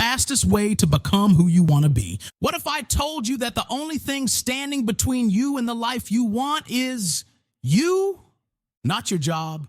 fastest way to become who you want to be? What if I told you that the only thing standing between you and the life you want is you? Not your job,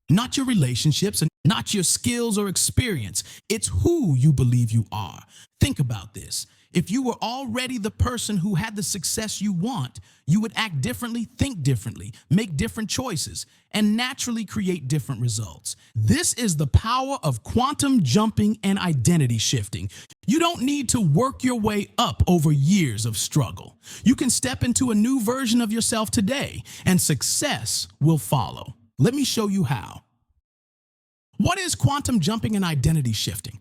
not your relationships, and not your skills or experience. It's who you believe you are. Think about this. If you were already the person who had the success you want, you would act differently, think differently, make different choices, and naturally create different results. This is the power of quantum jumping and identity shifting. You don't need to work your way up over years of struggle. You can step into a new version of yourself today, and success will follow. Let me show you how. What is quantum jumping and identity shifting?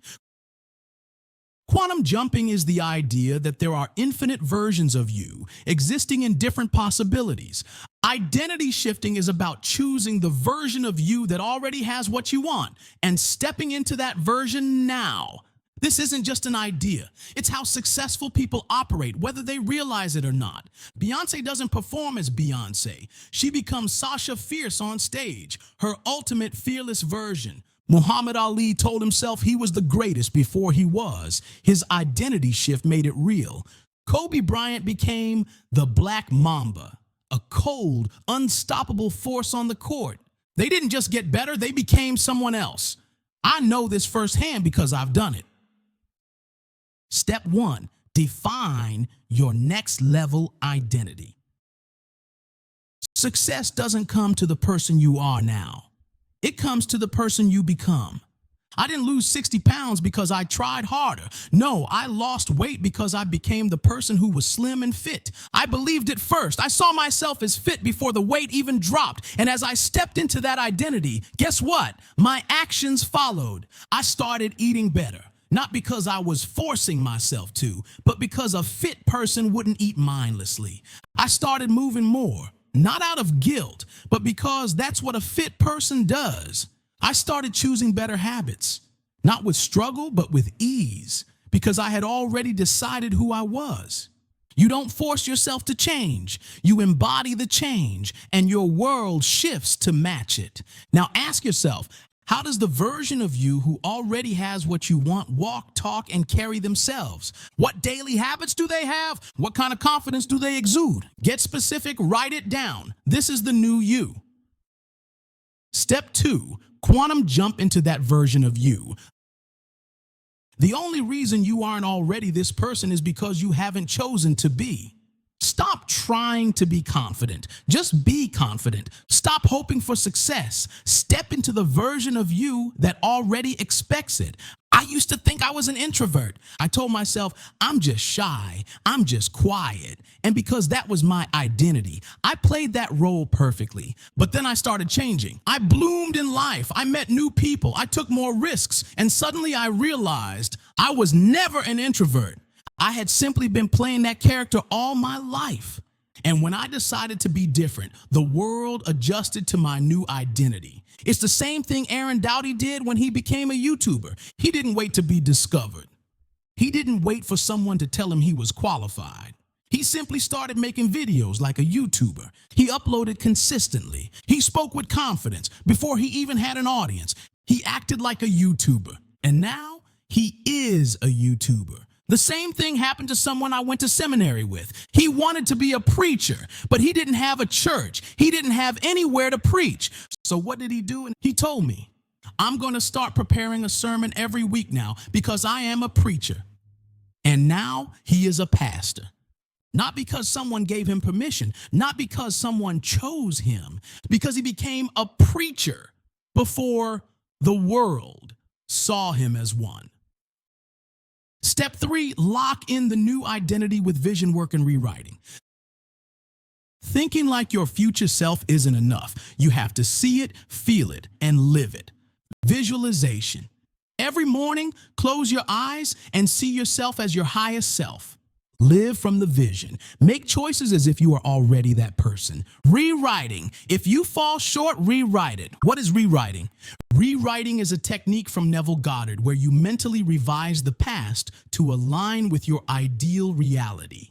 Quantum jumping is the idea that there are infinite versions of you existing in different possibilities. Identity shifting is about choosing the version of you that already has what you want and stepping into that version now. This isn't just an idea. It's how successful people operate, whether they realize it or not. Beyoncé doesn't perform as Beyoncé. She becomes Sasha Fierce on stage, her ultimate fearless version. Muhammad Ali told himself he was the greatest before he was. His identity shift made it real. Kobe Bryant became the Black Mamba, a cold, unstoppable force on the court. They didn't just get better, they became someone else. I know this firsthand because I've done it. Step 1, define your next level identity. Success doesn't come to the person you are now. It comes to the person you become. I didn't lose 60 pounds because I tried harder. No, I lost weight because I became the person who was slim and fit. I believed it first. I saw myself as fit before the weight even dropped. And as I stepped into that identity, guess what? My actions followed. I started eating better. Not because I was forcing myself to, but because a fit person wouldn't eat mindlessly. I started moving more. Not out of guilt, but because that's what a fit person does. I started choosing better habits, not with struggle, but with ease, because I had already decided who I was. You don't force yourself to change. You embody the change, and your world shifts to match it. Now ask yourself, how does the version of you who already has what you want walk, talk, and carry themselves? What daily habits do they have? What kind of confidence do they exude? Get specific, write it down. This is the new you. Step 2, quantum jump into that version of you. The only reason you aren't already this person is because you haven't chosen to be. Stop trying to be confident. Just be confident. Stop hoping for success. Step into the version of you that already expects it. I used to think I was an introvert. I told myself, I'm just shy. I'm just quiet. And because that was my identity, I played that role perfectly. But then I started changing. I bloomed in life. I met new people. I took more risks. And suddenly I realized I was never an introvert. I had simply been playing that character all my life. And when I decided to be different, the world adjusted to my new identity. It's the same thing Aaron Doughty did when he became a YouTuber. He didn't wait to be discovered. He didn't wait for someone to tell him he was qualified. He simply started making videos like a YouTuber. He uploaded consistently. He spoke with confidence before he even had an audience. He acted like a YouTuber. And now he is a YouTuber. The same thing happened to someone I went to seminary with. He wanted to be a preacher, but he didn't have a church. He didn't have anywhere to preach. So what did he do? And he told me, I'm going to start preparing a sermon every week now because I am a preacher. And now he is a pastor. Not because someone gave him permission, not because someone chose him, because he became a preacher before the world saw him as one. Step 3, lock in the new identity with vision work and rewriting. Thinking like your future self isn't enough. You have to see it, feel it, and live it. Visualization. Every morning, close your eyes and see yourself as your highest self. Live from the vision. Make choices as if you are already that person. Rewriting. If you fall short, rewrite it. What is rewriting? Rewriting is a technique from Neville Goddard where you mentally revise the past to align with your ideal reality.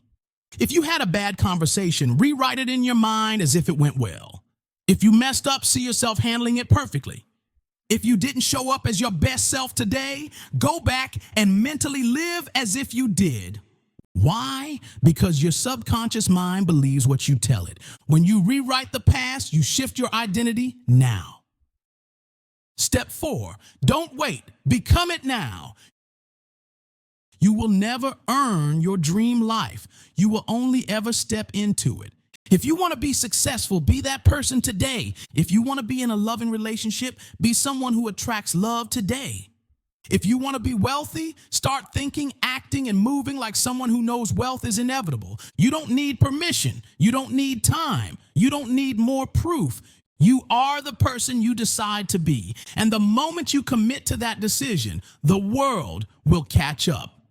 If you had a bad conversation, rewrite it in your mind as if it went well. If you messed up, see yourself handling it perfectly. If you didn't show up as your best self today, go back and mentally live as if you did. Why? Because your subconscious mind believes what you tell it. When you rewrite the past, you shift your identity now. Step 4, don't wait. Become it now. You will never earn your dream life. You will only ever step into it. If you want to be successful, be that person today. If you want to be in a loving relationship, be someone who attracts love today. If you want to be wealthy, start thinking, acting, and moving like someone who knows wealth is inevitable. You don't need permission. You don't need time. You don't need more proof. You are the person you decide to be. And the moment you commit to that decision, the world will catch up.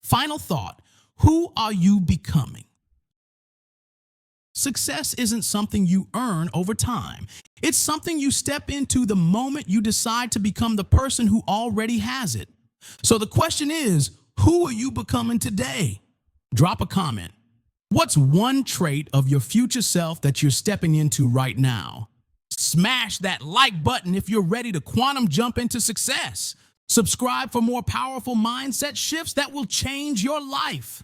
Final thought, who are you becoming? Success isn't something you earn over time. It's something you step into the moment you decide to become the person who already has it. So the question is, who are you becoming today? Drop a comment. What's one trait of your future self that you're stepping into right now? Smash that like button if you're ready to quantum jump into success. Subscribe for more powerful mindset shifts that will change your life.